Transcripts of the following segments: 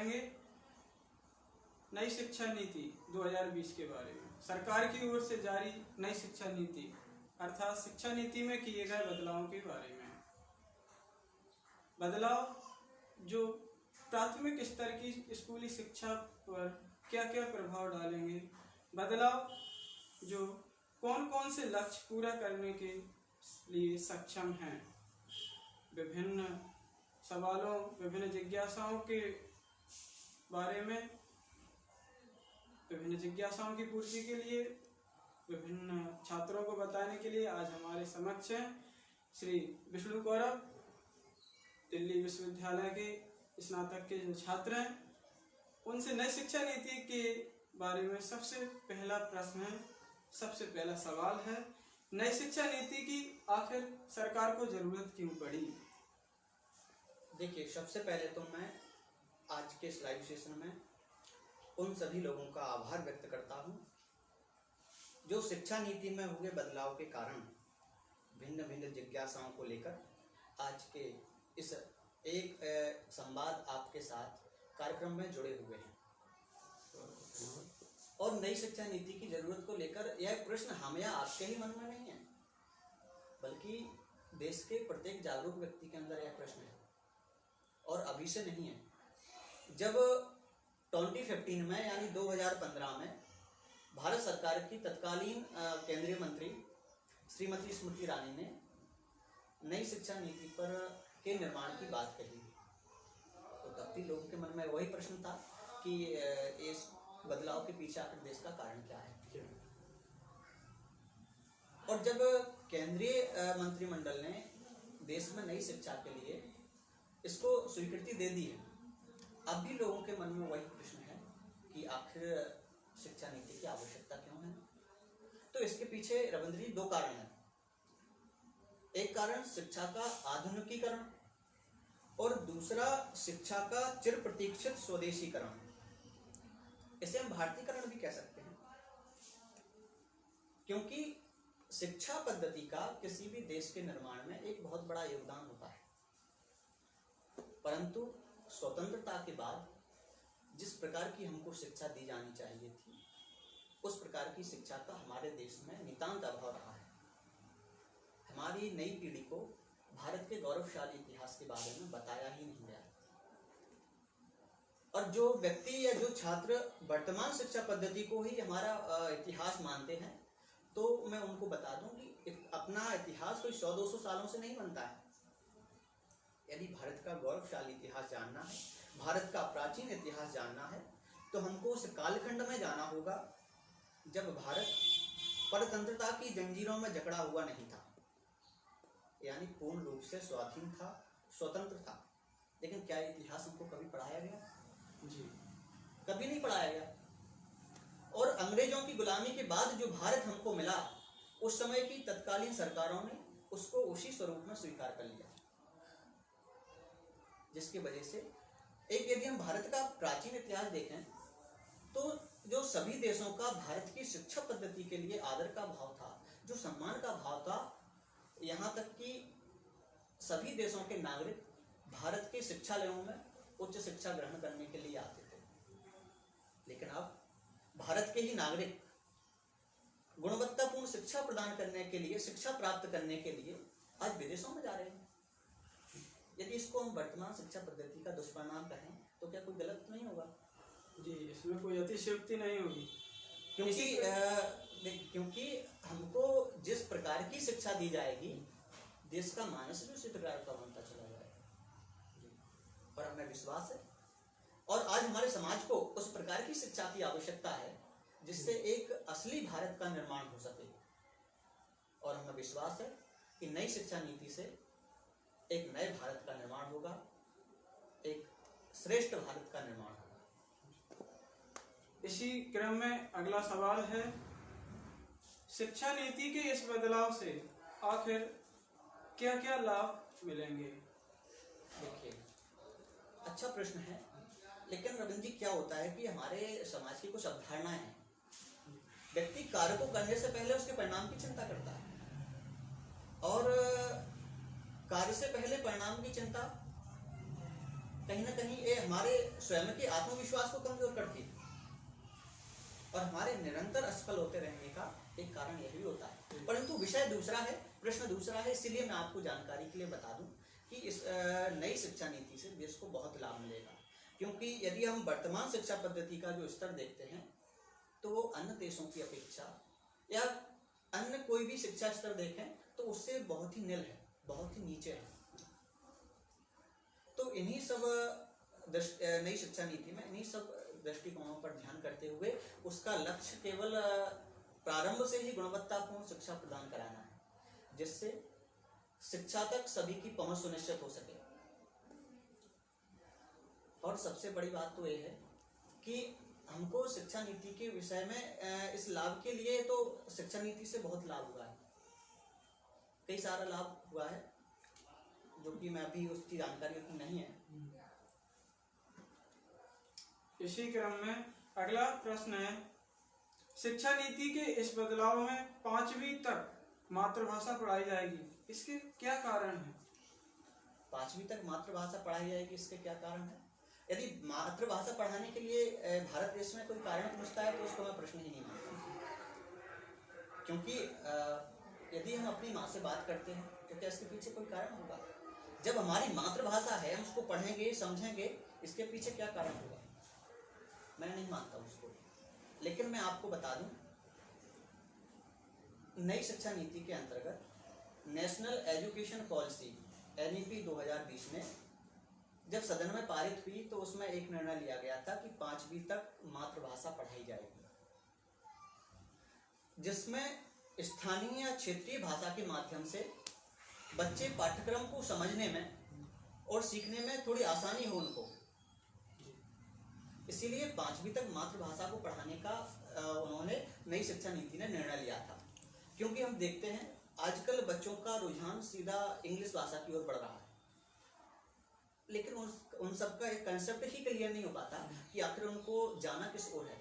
बताएंगे नई शिक्षा नीति 2020 के बारे में। सरकार की ओर से जारी नई शिक्षा नीति अर्थात शिक्षा नीति में किए गए बदलावों के बारे में। बदलाव जो प्राथमिक स्तर की स्कूली शिक्षा पर क्या क्या प्रभाव डालेंगे, बदलाव जो कौन कौन से लक्ष्य पूरा करने के लिए सक्षम हैं, विभिन्न सवालों विभिन्न जिज्ञासाओं के बारे में, विभिन्न जिज्ञासाओं की पूर्ति के लिए विभिन्न छात्रों को बताने के लिए आज हमारे समक्ष हैं श्री विष्णु कौरव, दिल्ली विश्वविद्यालय के स्नातक के जो छात्र हैं। उनसे नई शिक्षा नीति के बारे में सबसे पहला प्रश्न है, सबसे पहला सवाल है, नई शिक्षा नीति की आखिर सरकार को जरूरत क्यों पड़ी? देखिए, सबसे पहले तो मैं आज के इस लाइव सेशन में उन सभी लोगों का आभार व्यक्त करता हूँ जो शिक्षा नीति में हुए बदलाव के कारण भिन्न भिन्न जिज्ञासाओं को लेकर आज के इस एक संवाद आपके साथ कार्यक्रम में जुड़े हुए हैं। और नई शिक्षा नीति की जरूरत को लेकर यह प्रश्न हम या आपके ही मन में नहीं है, बल्कि देश के प्रत्येक जागरूक व्यक्ति के अंदर यह प्रश्न है और अभी से नहीं है। जब 2015 में यानी 2015 में भारत सरकार की तत्कालीन केंद्रीय मंत्री श्रीमती स्मृति ईरानी ने नई शिक्षा नीति पर के निर्माण की बात कही, तो तब भी लोगों के मन में वही प्रश्न था कि इस बदलाव के पीछे आखिर देश का कारण क्या है। और जब केंद्रीय मंत्रिमंडल ने देश में नई शिक्षा के लिए इसको स्वीकृति दे दी है, अब भी लोगों के मन में वही प्रश्न है कि आखिर शिक्षा नीति की आवश्यकता क्यों है। तो इसके पीछे रविंद्र जी दो कारण हैं। एक कारण शिक्षा का आधुनिकीकरण और दूसरा शिक्षा का चिर प्रतीक्षित स्वदेशीकरण, इसे हम भारतीयकरण भी कह सकते हैं, क्योंकि शिक्षा पद्धति का किसी भी देश के निर्माण में एक बहुत बड़ा योगदान होता है। परंतु स्वतंत्रता के बाद जिस प्रकार की हमको शिक्षा दी जानी चाहिए थी, उस प्रकार की शिक्षा का हमारे देश में नितांत अभाव रहा है। हमारी नई पीढ़ी को भारत के गौरवशाली इतिहास के बारे में बताया ही नहीं गया। और जो व्यक्ति या जो छात्र वर्तमान शिक्षा पद्धति को ही हमारा इतिहास मानते हैं, तो मैं उनको बता दूं कि अपना इतिहास कोई 100-200 सालों से नहीं बनता है। यदि भारत का गौरवशाली इतिहास जानना है, भारत का प्राचीन इतिहास जानना है, तो हमको उस कालखंड में जाना होगा जब भारत परतंत्रता की जंजीरों में जकड़ा हुआ नहीं था, यानी पूर्ण रूप से स्वाधीन था, स्वतंत्र था। लेकिन क्या इतिहास हमको कभी पढ़ाया गया? जी, कभी नहीं पढ़ाया गया। और अंग्रेजों की गुलामी के बाद जो भारत हमको मिला, उस समय की तत्कालीन सरकारों ने उसको उसी स्वरूप में स्वीकार कर लिया, जिसकी वजह से यदि हम भारत का प्राचीन इतिहास देखें तो जो सभी देशों का भारत की शिक्षा पद्धति के लिए आदर का भाव था, जो सम्मान का भाव था, यहाँ तक कि सभी देशों के नागरिक भारत के शिक्षालयों में उच्च शिक्षा ग्रहण करने के लिए आते थे। लेकिन अब भारत के ही नागरिक गुणवत्तापूर्ण शिक्षा प्रदान करने के लिए, शिक्षा प्राप्त करने के लिए आज विदेशों में जा रहे हैं। यदि इसको हम वर्तमान शिक्षा पद्धति का दुष्परिणाम कहें तो क्या कोई गलत नहीं होगा? जी, इसमें कोई अतिशयोक्ति नहीं होगी, क्योंकि हमको जिस प्रकार की शिक्षा दी जाएगी, देश का मानस भी उसी प्रकार का बनता चला जाएगा। और हमें विश्वास है, और आज हमारे समाज को उस प्रकार की शिक्षा की आवश्यकता है जिससे एक असली भारत का निर्माण हो सके। और हमें विश्वास है कि नई शिक्षा नीति से एक नए भारत का निर्माण होगा, एक श्रेष्ठ भारत का निर्माण होगा। इसी क्रम में अगला सवाल है, शिक्षा नीति के इस बदलाव से आखिर क्या क्या लाभ मिलेंगे? देखिए, अच्छा प्रश्न है, लेकिन रविंद्र जी क्या होता है कि हमारे समाज की कुछ अवधारणाएं हैं। व्यक्ति कार्य को करने से पहले उसके परिणाम की चिंता करता है, और कार्य से पहले परिणाम की चिंता कहीं ना कहीं ये हमारे स्वयं के आत्मविश्वास को कमजोर करती है और हमारे निरंतर असफल होते रहने का एक कारण यह भी होता है। परंतु विषय दूसरा है, प्रश्न दूसरा है, इसीलिए मैं आपको जानकारी के लिए बता दूं कि इस नई शिक्षा नीति से देश को बहुत लाभ मिलेगा। क्योंकि यदि हम वर्तमान शिक्षा पद्धति का जो स्तर देखते हैं तो वो अन्य देशों की अपेक्षा या अन्य कोई भी शिक्षा स्तर देखें तो उससे बहुत ही नील है, बहुत ही नीचे है। तो इन्हीं सब नई शिक्षा नीति में इन्हीं सब दृष्टिकोणों पर ध्यान करते हुए उसका लक्ष्य केवल प्रारंभ से ही गुणवत्तापूर्ण शिक्षा प्रदान कराना है, जिससे शिक्षा तक सभी की पहुंच सुनिश्चित हो सके। और सबसे बड़ी बात तो यह है कि हमको शिक्षा नीति के विषय में इस लाभ के लिए तो शिक्षा नीति से बहुत लाभ हुआ है, कई सारा लाभ हुआ है जो कि मैं अभी उसकी जानकारी उतनी नहीं है। इसी क्रम में अगला प्रश्न है, शिक्षा नीति के इस बदलाव में 5वीं तक मातृभाषा पढ़ाई जाएगी, इसके क्या कारण है? 5वीं तक मातृभाषा पढ़ाई जाएगी, इसके क्या कारण है? यदि मातृभाषा पढ़ाने के लिए भारत देश में कोई कारण पूछता है तो उसको मैं प्रश्न ही नहीं मानता। क्योंकि यदि हम अपनी माँ से बात करते हैं तो क्या इसके पीछे कोई कारण होगा? जब हमारी मातृभाषा है हम उसको पढ़ेंगे समझेंगे, इसके पीछे क्या कारण होगा? मैं नहीं मानता उसको। लेकिन मैं आपको बता दूं, नई शिक्षा नीति के अंतर्गत नेशनल एजुकेशन पॉलिसी NEP 2020 में जब सदन में पारित हुई तो उसमें एक निर्णय लिया गया था कि 5वीं तक मातृभाषा पढ़ाई जाएगी, जिसमें स्थानीय या क्षेत्रीय भाषा के माध्यम से बच्चे पाठ्यक्रम को समझने में और सीखने में थोड़ी आसानी हो उनको। इसीलिए 5वीं तक मातृभाषा को पढ़ाने का उन्होंने नई शिक्षा नीति ने निर्णय लिया था। क्योंकि हम देखते हैं आजकल बच्चों का रुझान सीधा इंग्लिश भाषा की ओर बढ़ रहा है, लेकिन उन सबका एक कंसेप्ट ही क्लियर नहीं हो पाता कि आखिर उनको जाना किस ओर है।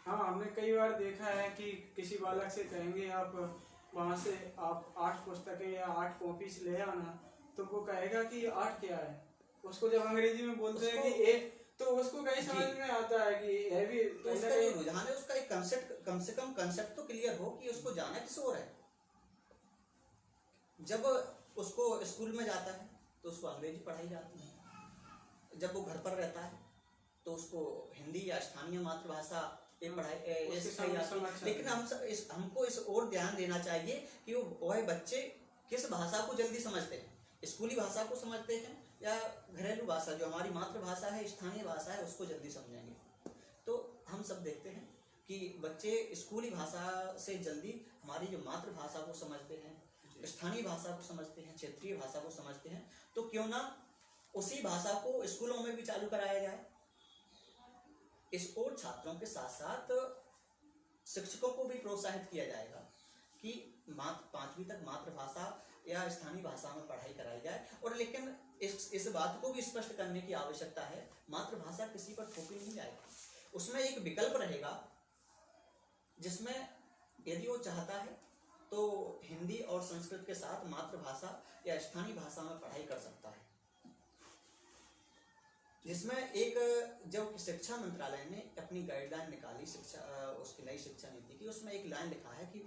हाँ, हमने कई बार देखा है कि किसी बालक से कहेंगे आप वहाँ से आप 8 पुस्तकें या 8 कॉपी से ले आना, तो वो कहेगा कि 8 क्या है। उसको जब अंग्रेजी में बोलते हैं कि 8, तो उसको कहीं समझ में आता है कि है भी, तो उसका जो रुझान है उसका एक कंसेप्ट, कम से कम कंसेप्ट तो क्लियर हो कि उसको जाना किस ओर है। जब उसको स्कूल में जाता है तो उसको अंग्रेजी पढ़ाई जाती है, जब वो घर पर रहता है तो उसको हिंदी या स्थानीय मातृभाषा पढ़ाई। लेकिन हमको इस ओर ध्यान देना चाहिए कि वह बच्चे किस भाषा को जल्दी समझते हैं, स्कूली भाषा को समझते हैं या घरेलू भाषा जो हमारी मातृभाषा है, स्थानीय भाषा है, उसको जल्दी समझेंगे। तो हम सब देखते हैं कि बच्चे स्कूली भाषा से जल्दी हमारी जो मातृभाषा को समझते हैं, स्थानीय भाषा को समझते हैं, क्षेत्रीय भाषा को समझते हैं। तो क्यों ना उसी भाषा को स्कूलों में भी चालू कराया जाए। इस ओर छात्रों के साथ साथ शिक्षकों को भी प्रोत्साहित किया जाएगा कि 5वीं तक मातृभाषा या स्थानीय भाषा में पढ़ाई कराई जाए। और लेकिन इस बात को भी स्पष्ट करने की आवश्यकता है, मातृभाषा किसी पर थोपी नहीं जाएगी। उसमें एक विकल्प रहेगा जिसमें यदि वो चाहता है तो हिंदी और संस्कृत के साथ मातृभाषा या स्थानीय भाषा में पढ़ाई कर सकता है। जिसमें एक जब शिक्षा मंत्रालय ने अपनी गाइडलाइन निकाली उसकी नई शिक्षा नीति की, उसमें एक लाइन लिखा है कि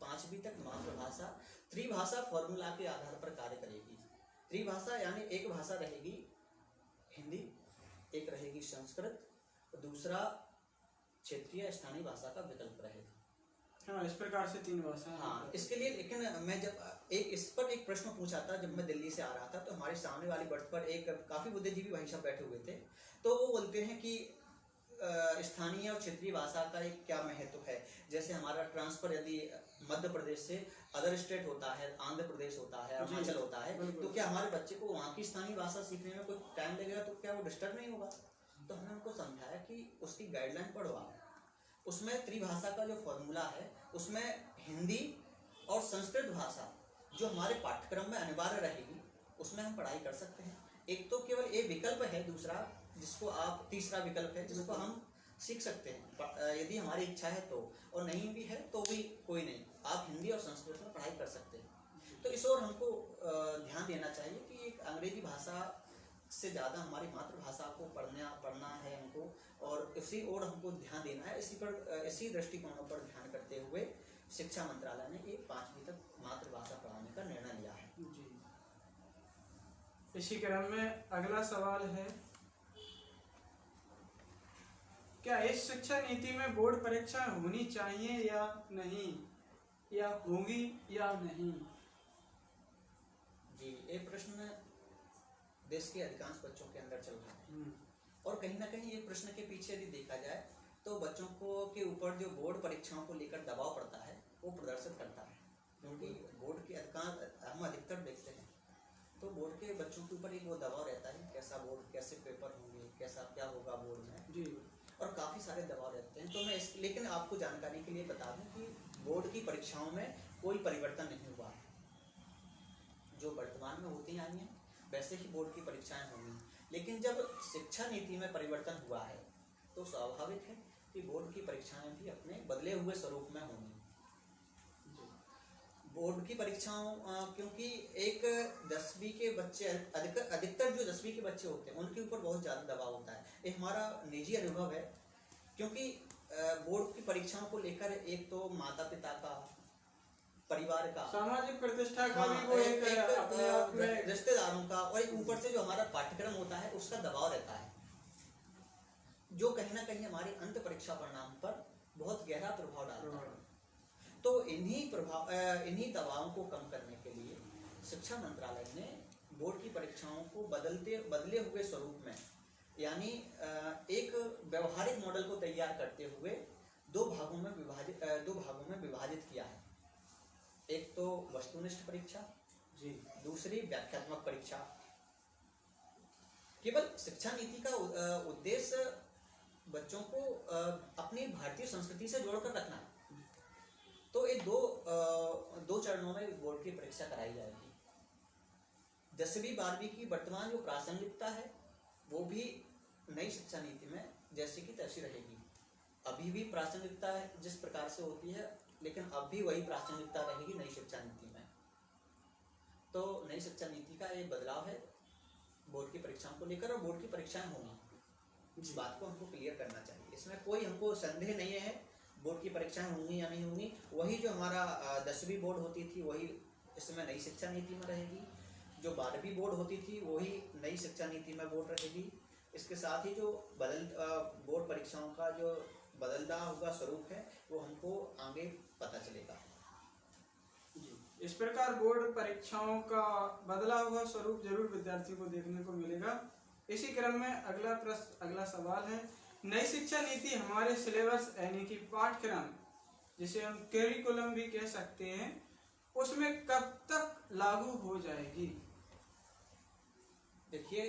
5वीं तक मातृभाषा त्रिभाषा फॉर्मूला के आधार पर कार्य करेगी। त्रिभाषा यानी एक भाषा रहेगी हिंदी, एक रहेगी संस्कृत, दूसरा क्षेत्रीय स्थानीय भाषा का विकल्प रहेगा। हाँ, इस प्रकार से 3 भाषा। हाँ, इसके लिए लेकिन मैं जब इस पर एक प्रश्न पूछा था जब मैं दिल्ली से आ रहा था, तो हमारे सामने वाली बर्थ पर एक काफी बुद्धिजीवी भाई साहब बैठे हुए थे। तो वो बोलते हैं कि स्थानीय और क्षेत्रीय भाषा का एक क्या महत्व है। जैसे हमारा ट्रांसफर यदि मध्य प्रदेश से अदर स्टेट होता है, आंध्र प्रदेश होता है, अरुणाचल होता है, तो क्या हमारे बच्चे को वहाँ की स्थानीय भाषा सीखने में कोई टाइम लगेगा? तो क्या वो डिस्टर्ब नहीं होगा? तो हमने उनको समझाया कि उसकी गाइडलाइन पढ़ो आप, उसमें त्रिभाषा का जो फॉर्मूला है उसमें हिंदी और संस्कृत भाषा जो हमारे पाठ्यक्रम में अनिवार्य रहेगी उसमें हम पढ़ाई कर सकते हैं। एक तो केवल एक विकल्प है, दूसरा जिसको आप तीसरा विकल्प है जिसको हम सीख सकते हैं यदि हमारी इच्छा है तो, और नहीं भी है तो भी कोई नहीं, आप हिंदी और संस्कृत में पढ़ाई कर सकते हैं। तो इस ओर हमको ध्यान देना चाहिए कि एक अंग्रेजी भाषा से ज़्यादा हमारी मातृभाषा को पढ़ना है हमको, और इसी ओर हमको ध्यान देना है। इसी दृष्टिकोणों पर ध्यान करते हुए शिक्षा मंत्रालय ने एक 5वीं तक मातृभाषा पढ़ाने का निर्णय लिया है। जी। इसी क्रम में अगला सवाल है, क्या इस शिक्षा नीति में बोर्ड परीक्षा होनी चाहिए या नहीं, या होंगी या नहीं? जी, ये प्रश्न देश के अधिकांश बच्चों के अंदर चल रहा है, और कहीं ना कहीं ये प्रश्न के पीछे यदि देखा जाए तो बच्चों को के ऊपर जो बोर्ड परीक्षाओं को लेकर दबाव पड़ता है वो प्रदर्शित करता है। क्योंकि बोर्ड के हम अधिकतर देखते हैं तो बोर्ड के बच्चों के ऊपर एक वो दबाव रहता है, कैसा बोर्ड, कैसे पेपर होंगे, कैसा क्या होगा बोर्ड में जी। और काफ़ी सारे दबाव रहते हैं। तो लेकिन आपको जानकारी के लिए बता दूं कि बोर्ड की परीक्षाओं में कोई परिवर्तन नहीं हुआ। जो वर्तमान में होती आई हैं वैसे ही बोर्ड की परीक्षाएं होंगी, लेकिन जब शिक्षा नीति में परिवर्तन हुआ है तो स्वाभाविक है कि बोर्ड की परीक्षाएं भी अपने बदले हुए स्वरूप में होंगी। बोर्ड की परीक्षाओं क्योंकि एक 10वीं के बच्चे अधिकतर जो 10वीं के बच्चे होते हैं उनके ऊपर बहुत ज़्यादा दबाव होता है। ये हमारा निजी अनुभव है, क्योंकि बोर्ड की परीक्षाओं को लेकर एक तो माता पिता का, परिवार का, सामाजिक प्रतिष्ठा का भी वो एक अपने आप में, रिश्तेदारों का, और एक ऊपर से जो हमारा पाठ्यक्रम होता है उसका दबाव रहता है, जो कहीं ना कहीं हमारी अंत परीक्षा परिणाम पर बहुत गहरा प्रभाव डालता है। तो इन्हीं दबावों को कम करने के लिए शिक्षा मंत्रालय ने बोर्ड की परीक्षाओं को बदले हुए स्वरूप में, यानी एक व्यवहारिक मॉडल को तैयार करते हुए दो भागों में विभाजित किया है। एक तो वस्तुनिष्ठ परीक्षा जी, दूसरी व्याख्यात्मक परीक्षा। केवल शिक्षा नीति का उद्देश्य बच्चों को अपनी भारतीय संस्कृति से जोड़कर रखना है। तो ये दो चरणों में बोर्ड की परीक्षा कराई जाएगी। 10वीं 12वीं की वर्तमान जो प्रासंगिकता है वो भी नई शिक्षा नीति में जैसी की तैसी रहेगी। अभी भी प्रासंगिकता है जिस प्रकार से होती है, लेकिन अब भी वही प्रासंगिकता रहेगी नई शिक्षा नीति में। तो नई शिक्षा नीति का ये बदलाव है बोर्ड की परीक्षाओं को लेकर, और बोर्ड की परीक्षाएं होंगी, इस बात को हमको क्लियर करना चाहिए। इसमें कोई हमको संदेह नहीं है बोर्ड की परीक्षाएं होंगी या नहीं होंगी। वही जो हमारा 10वीं बोर्ड होती थी वही इसमें नई शिक्षा नीति में रहेगी, जो 12वीं बोर्ड होती थी वही नई शिक्षा नीति में बोर्ड रहेगी। इसके साथ ही जो बोर्ड परीक्षाओं का जो बदलता हुआ स्वरूप है वो हमको आगे पता चलेगा। जी, इस प्रकार बोर्ड परीक्षाओं का बदला हुआ स्वरूप जरूर विद्यार्थियों को देखने को मिलेगा। इसी क्रम में अगला सवाल है, नई शिक्षा नीति हमारे सिलेबस यानी कि पाठ्यक्रम, जिसे हम करिकुलम भी कह सकते हैं, उसमें कब तक लागू हो जाएगी? देखिए,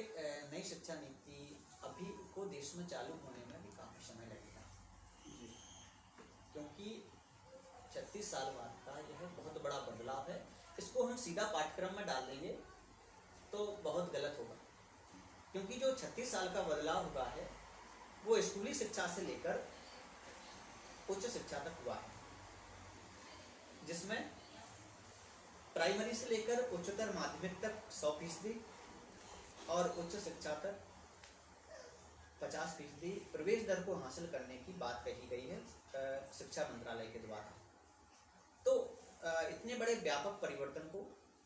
नई शिक्षा नीति अभी को देश में चालू होने में भी काफी समय लगेगा, क्योंकि 36 साल बाद का यह बहुत बड़ा बदलाव है। इसको हम सीधा पाठ्यक्रम में डाल देंगे तो बहुत गलत होगा, क्योंकि जो 36 साल का बदलाव हुआ है वो स्कूली शिक्षा से लेकर उच्च शिक्षा तक हुआ है, जिसमें प्राइमरी से लेकर उच्चतर माध्यमिक तक 100% और उच्च शिक्षा तक 50% प्रवेश दर को हासिल करने की बात कही गई है शिक्षा मंत्रालय के द्वारा। तो इतने बड़े व्यापक परिवर्तन को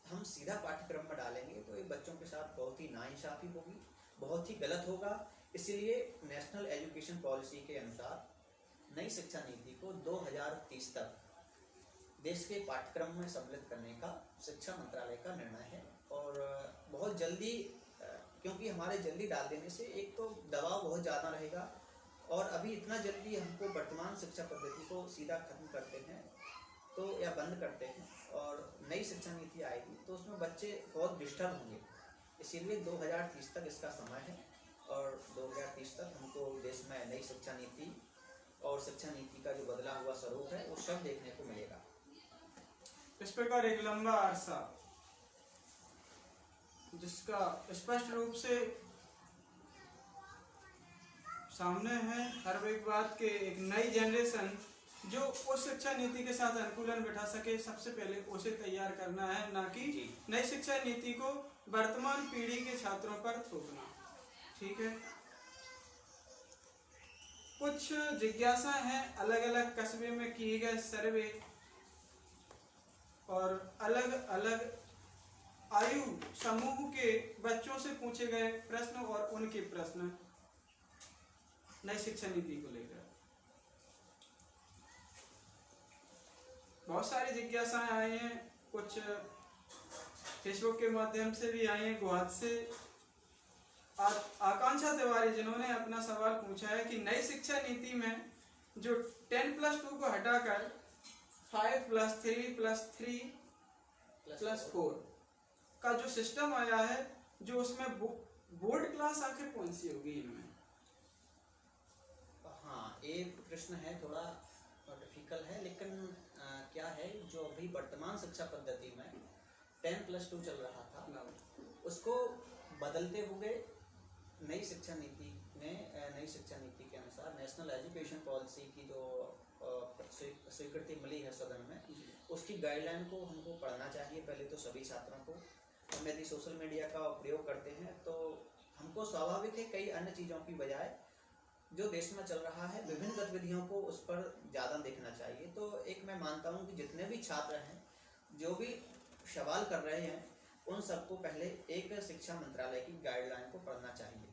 हम सीधा पाठ्यक्रम में डालेंगे तो ये बच्चों के साथ बहुत ही नाइंसाफी होगी, बहुत ही गलत होगा। इसलिए नेशनल एजुकेशन पॉलिसी के अनुसार नई शिक्षा नीति को 2030 तक देश के पाठ्यक्रम में सम्मिलित करने का शिक्षा मंत्रालय का निर्णय है। और बहुत जल्दी, क्योंकि हमारे जल्दी डाल देने से एक तो दबाव बहुत ज़्यादा रहेगा, और अभी इतना जल्दी हमको वर्तमान शिक्षा पद्धति को सीधा खत्म करते हैं तो या बंद करते हैं और नई शिक्षा नीति आएगी तो उसमें बच्चे बहुत डिस्टर्ब होंगे। इसीलिए 2030 तक इसका समय है, और 2030 तक हमको देश में नई शिक्षा नीति और शिक्षा नीति का जो बदला हुआ स्वरूप है वो सब देखने को मिलेगा। इस प्रकार एक लंबा अरसा जिसका स्पष्ट रूप से सामने है हर एक बात के, एक नई जनरेशन जो उस शिक्षा नीति के साथ अनुकूलन बैठा सके, सबसे पहले उसे तैयार करना है, ना कि नई शिक्षा नीति को वर्तमान पीढ़ी के छात्रों पर थोपना। ठीक है। कुछ जिज्ञासा हैं अलग अलग कस्बे में किए गए सर्वे और अलग अलग आयु समूह के बच्चों से पूछे गए प्रश्न और उनके प्रश्न नई शिक्षा नीति को लेकर। बहुत सारी जिज्ञासाएं आई हैं, कुछ फेसबुक के माध्यम से भी आई हैं। गुवाहाटी से आकांक्षा तिवारी जिन्होंने अपना सवाल पूछा है कि नई शिक्षा नीति में जो 10+2 को हटाकर 5+3+3+4 का जो सिस्टम आया है, जो उसमें बोर्ड क्लास आखिर कौन सी होगी इनमें? हाँ, ये प्रश्न है, थोड़ा डिफिकल्ट है, लेकिन क्या है, जो अभी वर्तमान शिक्षा पद्धति में 10+2 चल रहा था, उसको बदलते हुए नई शिक्षा नीति के अनुसार नेशनल एजुकेशन पॉलिसी की जो स्वीकृति मिली है सदन में, उसकी गाइडलाइन को हमको पढ़ना चाहिए पहले तो सभी छात्रों को। हम यदि सोशल मीडिया का प्रयोग करते हैं तो हमको स्वाभाविक है कई अन्य चीज़ों की बजाय जो देश में चल रहा है विभिन्न गतिविधियों को उस पर ज़्यादा देखना चाहिए। तो एक मैं मानता हूँ कि जितने भी छात्र हैं, जो भी सवाल कर रहे हैं, उन सबको पहले एक शिक्षा मंत्रालय की गाइडलाइन को पढ़ना चाहिए,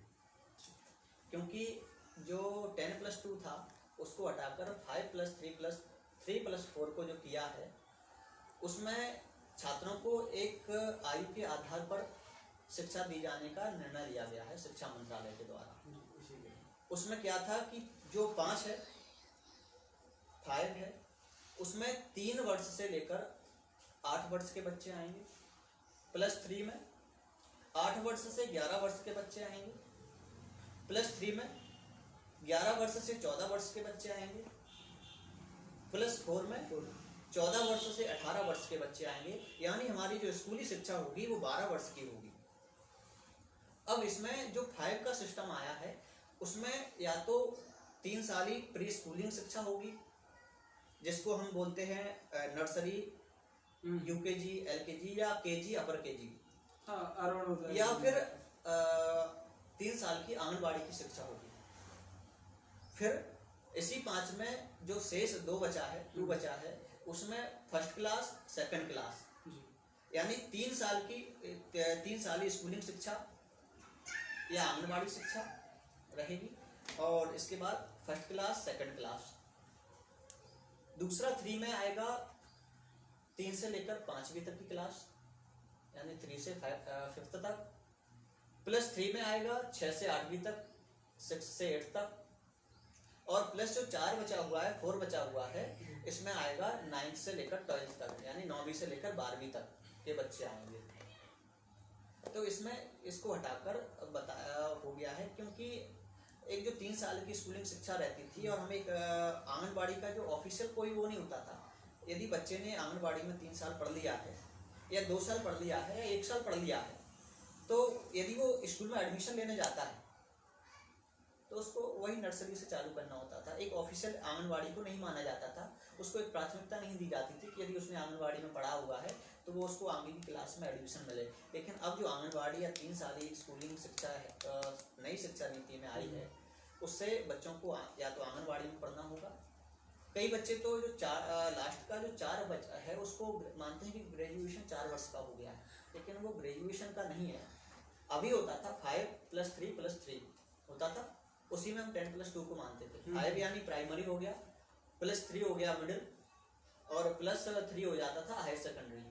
क्योंकि जो 10+2 था उसको हटाकर 5+3+3+4 को जो किया है, उसमें छात्रों को एक आयु के आधार पर शिक्षा दी जाने का निर्णय लिया गया है शिक्षा मंत्रालय के द्वारा। उसमें क्या था कि जो 5 है, उसमें 3 वर्ष से लेकर 8 वर्ष के बच्चे आएंगे, +3 में 8 वर्ष से 11 वर्ष के बच्चे आएंगे, +3 में 11 वर्ष से 14 वर्ष के बच्चे आएंगे, +4 में 14 वर्ष से 18 वर्ष के बच्चे आएंगे। यानी हमारी जो स्कूली शिक्षा होगी वो 12 वर्ष की होगी। अब इसमें जो 5 का सिस्टम आया है, उसमें या तो 3 साली प्री स्कूलिंग शिक्षा होगी, जिसको हम बोलते हैं नर्सरी, यूकेजी, एलकेजी या केजी, अपर केजी, या फिर 3 साल की आंगनबाड़ी की शिक्षा होगी। फिर इसी 5 में जो शेष 2 बचा है, उसमें फर्स्ट क्लास, सेकंड क्लास, यानी 3 साल स्कूलिंग शिक्षा या आंगनबाड़ी शिक्षा रहेगी, और इसके बाद फर्स्ट क्लास, सेकंड क्लास। दूसरा 3 में आएगा 3 से लेकर 5वीं तक की क्लास, यानी 3 से 5th तक। +3 में आएगा 6 से 8वीं तक, 6 से 8 तक। और प्लस जो 4 बचा हुआ है, 4 बचा हुआ है, इसमें आएगा 9th से लेकर 12th तक, यानी 9वीं से लेकर 12वीं तक के बच्चे आएंगे। तो इसमें इसको हटाकर बताया हो गया है, क्योंकि एक जो 3 साल की स्कूलिंग शिक्षा रहती थी, और हमें एक आंगनबाड़ी का जो ऑफिशियल कोई वो नहीं होता था। यदि बच्चे ने आंगनबाड़ी में 3 साल पढ़ लिया है, या 2 साल पढ़ लिया है, या 1 साल पढ़ लिया है, तो यदि वो स्कूल में एडमिशन लेने जाता है तो उसको वही नर्सरी से चालू करना होता था। एक ऑफिशियल आंगनबाड़ी को नहीं माना जाता था, उसको एक प्राथमिकता नहीं दी जाती थी कि यदि उसने आंगनबाड़ी में पढ़ा हुआ है तो वो उसको आगे की क्लास में एडमिशन मिले। लेकिन अब जो आंगनबाड़ी या 3 साली स्कूलिंग शिक्षा है, नई शिक्षा नीति में आई है, उससे बच्चों को या तो आंगनबाड़ी में पढ़ना होगा। कई बच्चे तो जो लास्ट का जो 4 बचा है, उसको मानते हैं कि ग्रेजुएशन 4 वर्ष का हो गया है, लेकिन वो ग्रेजुएशन का नहीं है। अभी होता था 5+3+3 होता था, उसी में हम 10+2 को मानते थे। 5 यानी प्राइमरी हो गया, +3 हो गया मिडिल, और +3 हो जाता था हायर सेकेंडरी,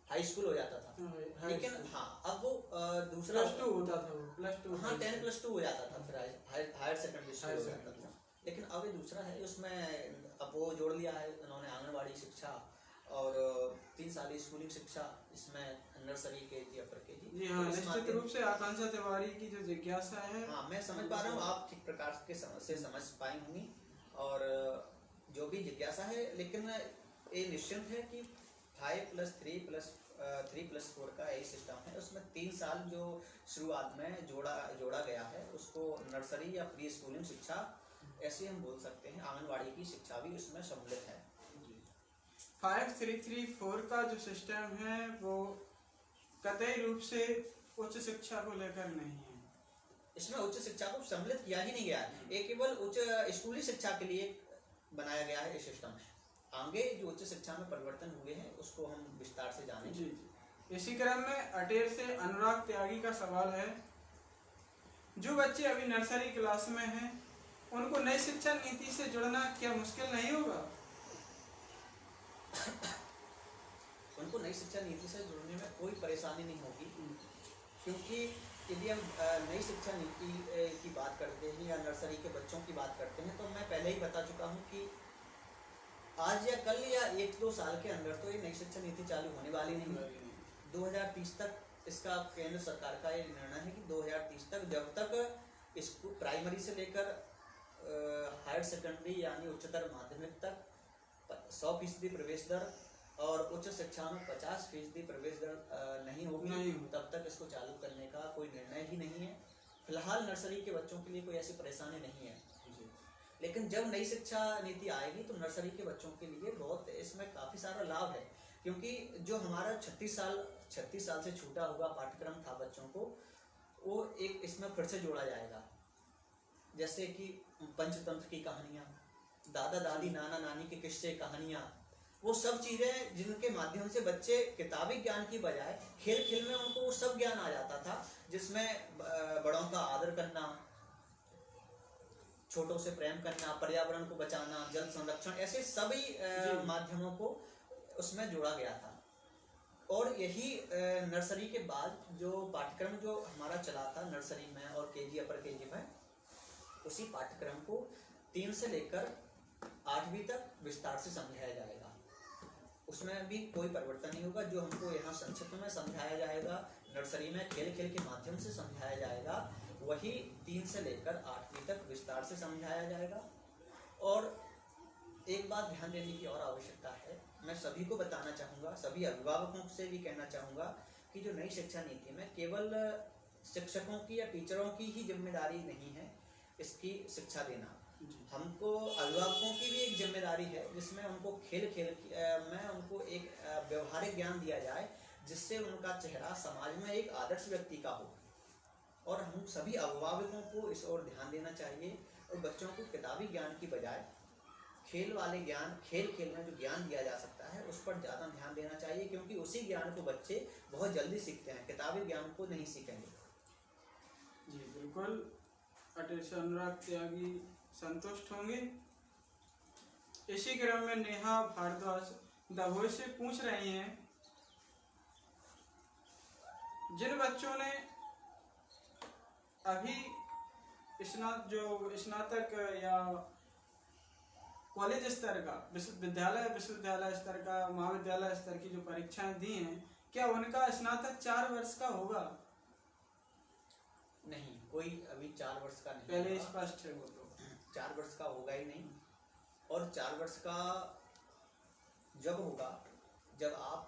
हाई स्कूल हो जाता था। लेकिन हाँ, अब वो दूसरा +2 होता था, वो +2, हाँ 10+2 हो जाता था, फिर हायर सेकेंडरी स्कूल हो जाता था। लेकिन अब ये दूसरा है, उसमें अब वो जोड़ लिया है उन्होंने आंगनबाड़ी शिक्षा और 3 साली स्कूलिंग शिक्षा, इसमें नर्सरी, केजी, अपर केजी। जी हाँ, निश्चित रूप से आकांक्षा तिवारी की जो जिज्ञासा है, हाँ मैं समझ पा रहा हूँ, आप ठीक प्रकार से समझ पाई होंगी, और जो भी जिज्ञासा है। लेकिन ये निश्चित है कि 5+3+3+4 का यही सिस्टम है। उसमें 3 साल जो शुरुआत में जोड़ा गया है, उसको नर्सरी या प्री स्कूलिंग शिक्षा ऐसे हम बोल सकते हैं। आंगनबाड़ी की शिक्षा भी उसमें सम्मिलित है। 5334 का जो सिस्टम है वो कतई रूप से उच्च शिक्षा को लेकर नहीं है। इसमें उच्च शिक्षा को सम्मिलित किया ही नहीं गया है। ये केवल उच्च स्कूली शिक्षा के लिए बनाया गया है ये सिस्टम। आगे जो उच्च शिक्षा में परिवर्तन हुए हैं उसको हम विस्तार से जानें। जी जी। इसी क्रम में अटेर से अनुराग त्यागी का सवाल है, जो बच्चे अभी नर्सरी क्लास में हैं उनको नई शिक्षा नीति से जुड़ना क्या मुश्किल नहीं होगा? उनको नई शिक्षा नीति से जुड़ने में कोई परेशानी नहीं होगी, क्योंकि यदि हम नई शिक्षा नीति की बात करते हैं या नर्सरी के बच्चों की बात करते हैं, तो मैं पहले ही बता चुका हूँ कि आज या कल या 1-2 साल के अंदर तो ये नई शिक्षा नीति चालू होने वाली नहीं है। 2030 तक इसका केंद्र सरकार का ये निर्णय है कि 2030 तक, जब तक इसको प्राइमरी से लेकर हायर सेकेंडरी यानी उच्चतर माध्यमिक तक 100% प्रवेश दर और उच्च शिक्षा में 50% प्रवेश दर नहीं होगी, तब तक इसको चालू करने का कोई निर्णय ही नहीं है। फिलहाल नर्सरी के बच्चों के लिए कोई ऐसी परेशानी नहीं है, लेकिन जब नई शिक्षा नीति आएगी तो नर्सरी के बच्चों के लिए बहुत इसमें काफ़ी सारा लाभ है, क्योंकि जो हमारा 36 साल से छूटा हुआ पाठ्यक्रम था बच्चों को, वो एक इसमें फिर से जोड़ा जाएगा। जैसे कि पंचतंत्र की कहानियाँ, दादा दादी नाना नानी के किस्से कहानियाँ, वो सब चीज़ें जिनके माध्यम से बच्चे किताबी ज्ञान की बजाय खेल खेल में उनको वो सब ज्ञान आ जाता था, जिसमें बड़ों का आदर करना, छोटों से प्रेम करना, पर्यावरण को बचाना, जल संरक्षण, ऐसे सभी माध्यमों को उसमें जोड़ा गया था। और यही नर्सरी के बाद जो पाठ्यक्रम जो हमारा चला था नर्सरी में और केजी अपर केजी में, उसी पाठ्यक्रम को 3 से लेकर 8वीं तक विस्तार से समझाया जाएगा। उसमें भी कोई परिवर्तन नहीं होगा। जो हमको यहाँ संक्षिप्त में समझाया जाएगा, नर्सरी में खेल खेल के माध्यम से समझाया जाएगा, वही 3 से लेकर 8वीं तक विस्तार से समझाया जाएगा। और एक बात ध्यान देने की और आवश्यकता है, मैं सभी को बताना चाहूँगा, सभी अभिभावकों से भी कहना चाहूँगा कि जो नई शिक्षा नीति में केवल शिक्षकों की या टीचरों की ही जिम्मेदारी नहीं है इसकी शिक्षा देना, हमको अभिभावकों की भी एक जिम्मेदारी है, जिसमें उनको खेल में उनको एक व्यवहारिक ज्ञान दिया जाए, जिससे उनका चेहरा समाज में एक आदर्श व्यक्ति का हो। और हम सभी अभिभावकों को इस ओर ध्यान देना चाहिए और बच्चों को किताबी ज्ञान की बजाय खेल वाले ज्ञान, खेल खेल में जो ज्ञान दिया जा सकता है उस पर ज़्यादा ध्यान देना चाहिए, क्योंकि उसी ज्ञान को बच्चे बहुत जल्दी सीखते हैं, किताबी ज्ञान को नहीं सीखेंगे। जी बिल्कुल, अटेर से अनुराग त्यागी संतुष्ट होंगे। इसी क्रम में नेहा भारद्वाज दभोई से पूछ रही हैं, जिन बच्चों ने अभी स्नातक या कॉलेज स्तर का, विश्वविद्यालय स्तर का, महाविद्यालय स्तर की जो परीक्षाएं दी हैं, क्या उनका स्नातक 4 वर्ष का होगा? नहीं, कोई अभी 4 वर्ष का नहीं, पहले स्पष्ट है वो तो 4 वर्ष का होगा ही नहीं। और 4 वर्ष का जब होगा जब आप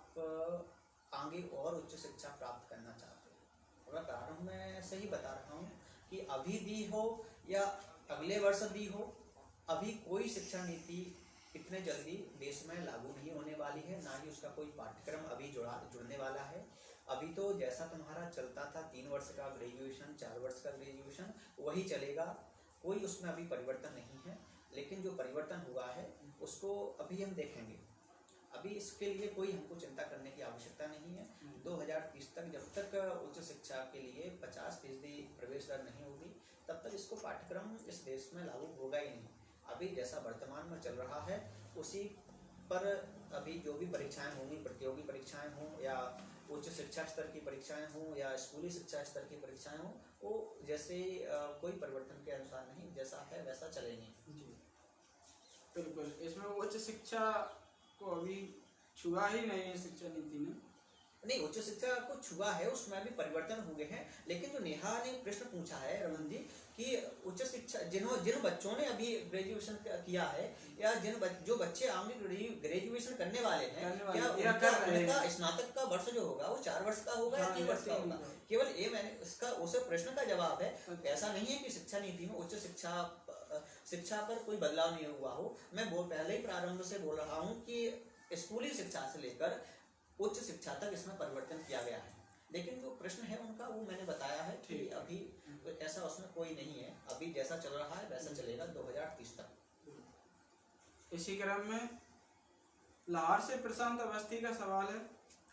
आगे और उच्च शिक्षा प्राप्त करना चाहते हो। और मैं प्रारंभ में से ही बता रहा हूँ कि अभी दी हो या अगले वर्ष दी हो, अभी कोई शिक्षा नीति इतने जल्दी देश में लागू नहीं होने वाली है, ना ही उसका कोई पाठ्यक्रम अभी जुड़ने वाला है। अभी तो जैसा तुम्हारा चलता था 3 वर्ष का ग्रेजुएशन, 4 वर्ष का ग्रेजुएशन, वही चलेगा, कोई उसमें अभी परिवर्तन नहीं है। लेकिन जो परिवर्तन हुआ है उसको अभी हम देखेंगे। अभी इसके लिए कोई हमको चिंता करने की आवश्यकता नहीं है। 2030 तक जब तक उच्च शिक्षा के लिए 50% प्रवेश दर नहीं होगी, तब तक इसको पाठ्यक्रम इस देश में लागू होगा ही नहीं। अभी जैसा वर्तमान में चल रहा है उसी पर अभी जो भी परीक्षाएं होंगी, प्रतियोगी परीक्षाएं हों या उच्च शिक्षा स्तर की परीक्षाएं हों या स्कूली शिक्षा स्तर की परीक्षाएं हों, वो जैसे कोई परिवर्तन के अनुसार नहीं, जैसा है वैसा चलेंगी। जी बिल्कुल, इसमें उच्च शिक्षा को अभी छुआ ही नहीं है शिक्षा नीति ने। नहीं, उच्च शिक्षा को छुआ है, उसमें भी परिवर्तन हुए हैं। लेकिन जो नेहा ने प्रश्न पूछा है रमन जी कि उच्च शिक्षा जिन बच्चों ने अभी ग्रेजुएशन किया है या जो बच्चे आगे ग्रेजुएशन करने वाले हैं, क्या उनका स्नातक का वर्ष जो होगा वो 4 वर्ष का होगा या 3 वर्ष का होगा? केवल ये मैंने इसका उस प्रश्न का जवाब है। ऐसा नहीं है कि शिक्षा नीति में उच्च शिक्षा पर कोई बदलाव नहीं हुआ हो। मैं पहले ही प्रारंभ से बोल रहा हूँ कि स्कूली शिक्षा से लेकर उच्च शिक्षा तक इसमें परिवर्तन किया गया है। लेकिन जो प्रश्न है उनका वो मैंने बताया है कि ठीक। अभी ऐसा उसमें कोई नहीं है, अभी जैसा चल रहा है वैसा चलेगा 2030 तक। इसी क्रम में लाहौर से प्रशांत अवस्थी का सवाल है,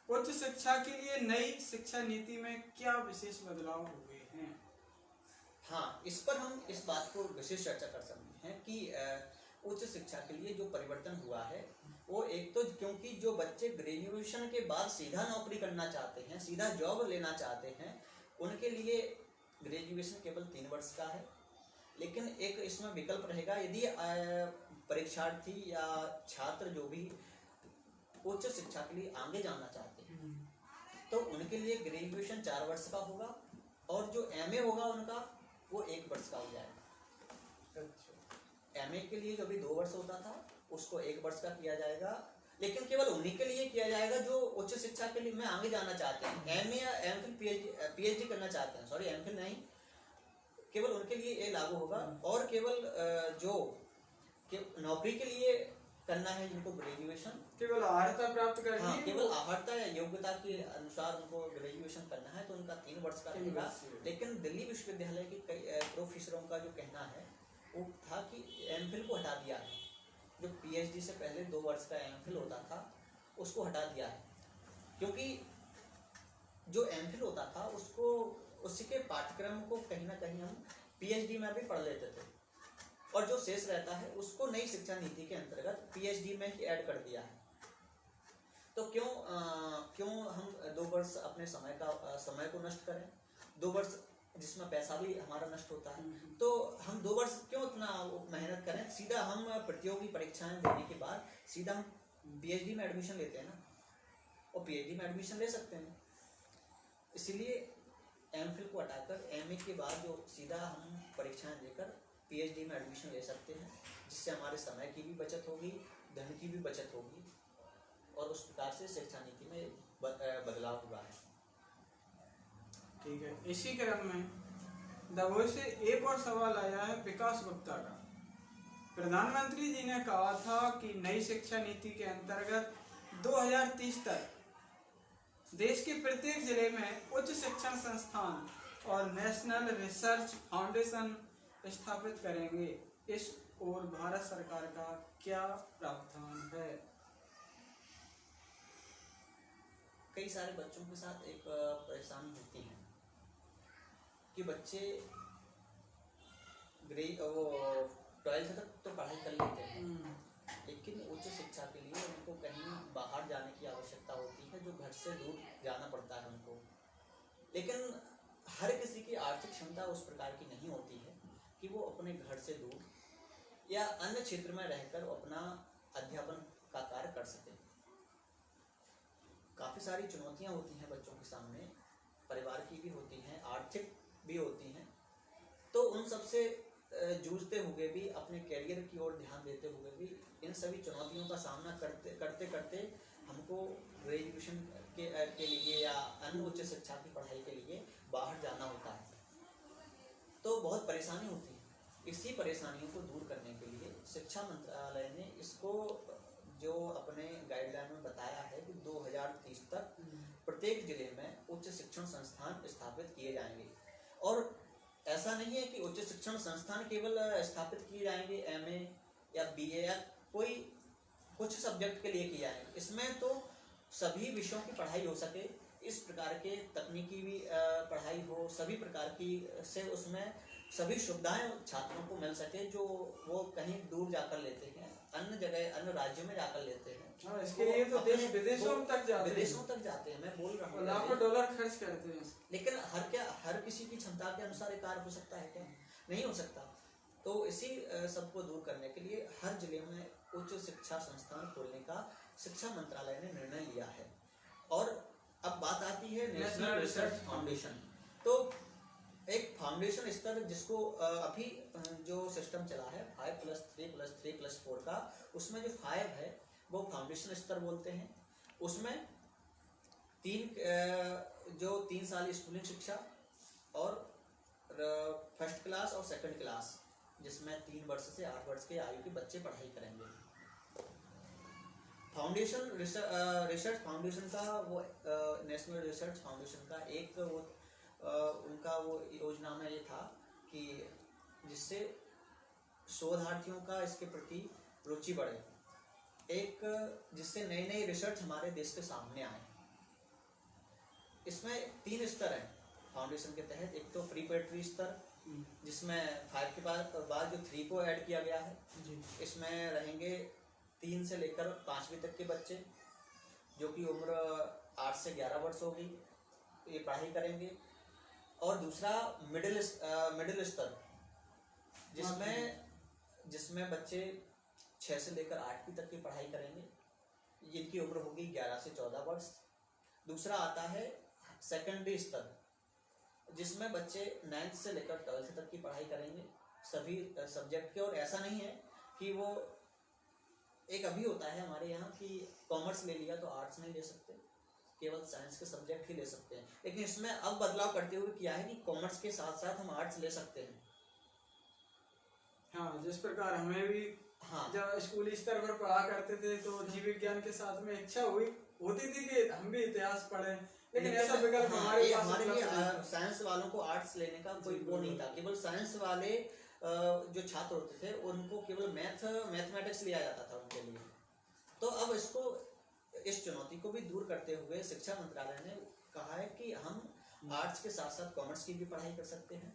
उच्च शिक्षा के लिए नई शिक्षा नीति में क्या विशेष बदलाव हुए हैं? हाँ, इस पर हम इस बात को विशेष चर्चा कर सकते हैं कि उच्च शिक्षा के लिए जो परिवर्तन हुआ है वो एक तो क्योंकि जो बच्चे ग्रेजुएशन के बाद सीधा नौकरी करना चाहते हैं, सीधा जॉब लेना चाहते हैं, उनके लिए ग्रेजुएशन केवल 3 वर्ष का है। लेकिन एक इसमें विकल्प रहेगा, यदि परीक्षार्थी या छात्र जो भी उच्च शिक्षा के लिए आगे जाना चाहते हैं तो उनके लिए ग्रेजुएशन 4 वर्ष का होगा और जो एमए होगा उनका वो 1 वर्ष का हो जाएगा। एमए के लिए जो भी 2 वर्ष होता था उसको 1 वर्ष का किया जाएगा, लेकिन केवल उन्हीं के लिए किया जाएगा जो उच्च शिक्षा के लिए में आगे जाना चाहते हैं, एमए या एमफिल पीएचडी करना चाहते हैं, सॉरी एमफिल नहीं, केवल उनके लिए ये लागू होगा। और केवल जो नौकरी के लिए करना है जिनको ग्रेजुएशन, केवल अर्हता प्राप्त करनी हाँ, है, केवल अर्हता या योग्यता के अनुसार उनको ग्रेजुएशन करना है तो उनका 3 वर्ष का रहेगा। लेकिन दिल्ली विश्वविद्यालय के कई प्रोफेसरों का जो कहना है वो था कि एमफिल को हटा दिया है, जो पीएचडी से पहले 2 वर्ष का एमफिल होता था उसको हटा दिया है, क्योंकि जो एमफिल होता था उसको उसी के पाठ्यक्रम को कहीं ना कहीं हम पीएचडी में भी पढ़ लेते थे और जो शेष रहता है उसको नई शिक्षा नीति के अंतर्गत पीएचडी में ही ऐड कर दिया है। तो क्यों हम 2 वर्ष अपने समय को नष्ट करें, 2 वर्ष जिसमें पैसा भी हमारा नष्ट होता है, तो हम 2 वर्ष क्यों इतना मेहनत करें, सीधा हम प्रतियोगी परीक्षाएं देने के बाद सीधा हम पीएचडी में एडमिशन लेते हैं ना, और पीएचडी में एडमिशन ले सकते हैं। इसलिए एमफिल को हटाकर एमए के बाद जो सीधा हम परीक्षाएं देकर पीएचडी में एडमिशन ले सकते हैं, जिससे हमारे समय की भी बचत होगी, धन की भी बचत होगी और उस प्रकार से शिक्षा नीति में बदलाव हुआ है। ठीक है। इसी क्रम में दबोई से एक और सवाल आया है विकास गुप्ता का। प्रधानमंत्री जी ने कहा था कि नई शिक्षा नीति के अंतर्गत 2030 तक देश के प्रत्येक जिले में उच्च शिक्षण संस्थान और नेशनल रिसर्च फाउंडेशन स्थापित करेंगे। इस ओर भारत सरकार का क्या प्रावधान है? कई सारे बच्चों के साथ एक परेशानी होती है कि बच्चे वो 12th तक तो पढ़ाई कर लेते हैं, लेकिन उच्च शिक्षा के लिए उनको कहीं बाहर जाने की आवश्यकता होती है, जो घर से दूर जाना पड़ता है उनको। लेकिन हर किसी की आर्थिक क्षमता उस प्रकार की नहीं होती है कि वो अपने घर से दूर या अन्य क्षेत्र में रहकर अपना अध्यापन का कार्य कर सके। काफ़ी सारी चुनौतियां होती हैं बच्चों के सामने, परिवार की भी होती हैं, आर्थिक भी होती हैं, तो उन सबसे जूझते हुए भी, अपने कैरियर की ओर ध्यान देते हुए भी, इन सभी चुनौतियों का सामना करते करते हमको ग्रेजुएशन के लिए या अन्य उच्च शिक्षा की पढ़ाई के लिए बाहर जाना होता है, तो बहुत परेशानी होती है। इसी परेशानियों को दूर करने के लिए शिक्षा मंत्रालय ने इसको जो अपने गाइडलाइन में बताया है कि 2030 तक प्रत्येक जिले में उच्च शिक्षण संस्थान स्थापित किए जाएंगे। और ऐसा नहीं है कि उच्च शिक्षण संस्थान केवल स्थापित किए जाएंगे एमए या बीए या कोई कुछ सब्जेक्ट के लिए किए जाएंगे, इसमें तो सभी विषयों की पढ़ाई हो सके, इस प्रकार के तकनीकी भी पढ़ाई हो, सभी प्रकार की से उसमें सभी सुविधाएं छात्रों को मिल सके जो वो कहीं दूर जाकर लेते हैं, अन्य जगह अन्य राज्यों में जाकर लेते हैं। हाँ, इसके लिए तो देश विदेशों तक जाते हैं, मैं बोल रहा हूँ, लाखों डॉलर खर्च करते हैं। लेकिन हर किसी की क्षमता के अनुसार एक कार्य हो सकता है क्या? नहीं हो सकता। तो इसी सबको दूर करने के लिए हर जिले में उच्च शिक्षा संस्थान खोलने का शिक्षा मंत्रालय ने निर्णय लिया है। और अब बात आती है नेशनल रिसर्च फाउंडेशन। तो एक फाउंडेशन स्तर जिसको अभी जो सिस्टम चला है 5+3+3+4 का, उसमें जो 5 है वो फाउंडेशन स्तर बोलते हैं। उसमें 3 साल स्कूलिंग शिक्षा और फर्स्ट क्लास और सेकंड क्लास, जिसमें 3 वर्ष से 8 वर्ष के आयु के बच्चे पढ़ाई करेंगे। फाउंडेशन रिसर्च फाउंडेशन का वो नेशनल रिसर्च फाउंडेशन का एक वो उनका वो योजना में ये था कि जिससे शोधार्थियों का इसके प्रति रुचि बढ़े, एक जिससे नई नई रिसर्च हमारे देश के सामने आए। इसमें 3 स्तर हैं फाउंडेशन के तहत। एक तो प्रीपेटरी स्तर जिसमें 5 के बाद जो 3 को ऐड किया गया है। इसमें रहेंगे 3 से लेकर 5वीं तक के बच्चे जो कि उम्र 8 से 11 वर्ष होगी, ये पढ़ाई करेंगे। और दूसरा मिडिल स्तर जिसमें बच्चे 6 से लेकर 8वीं तक की पढ़ाई करेंगे, जिनकी उम्र होगी 11 से 14 वर्ष। दूसरा आता है सेकेंडरी स्तर जिसमें बच्चे 9th से लेकर 12th तक की पढ़ाई करेंगे सभी सब्जेक्ट के। और ऐसा नहीं है कि वो एक अभी होता है हमारे यहाँ कि कॉमर्स ले लिया तो आर्ट्स नहीं ले सकते, केवल साइंस के सब्जेक्ट ही ले सकते हैं। लेकिन इसमें अब बदलाव करते हुए किया है कि कॉमर्स के साथ साथ हम आर्ट्स ले सकते हैं। हाँ, जिस प्रकार हमें भी हाँ, जब स्कूली स्तर पर पढ़ा करते थे तो जीव विज्ञान के साथ में इच्छा होती थी कि हम भी इतिहास पढ़ें, लेकिन ऐसा विकल्प हमारे लिए साइंस वालों को आर्ट्स लेने का कोई वो नहीं था। केवल साइंस वाले जो छात्र होते थे उनको केवल मैथमेटिक्स लिया जाता था उनके लिए। तो अब इस चुनौती को भी दूर करते हुए शिक्षा मंत्रालय ने कहा है कि हम आर्ट्स के साथ साथ कॉमर्स की भी पढ़ाई कर सकते हैं,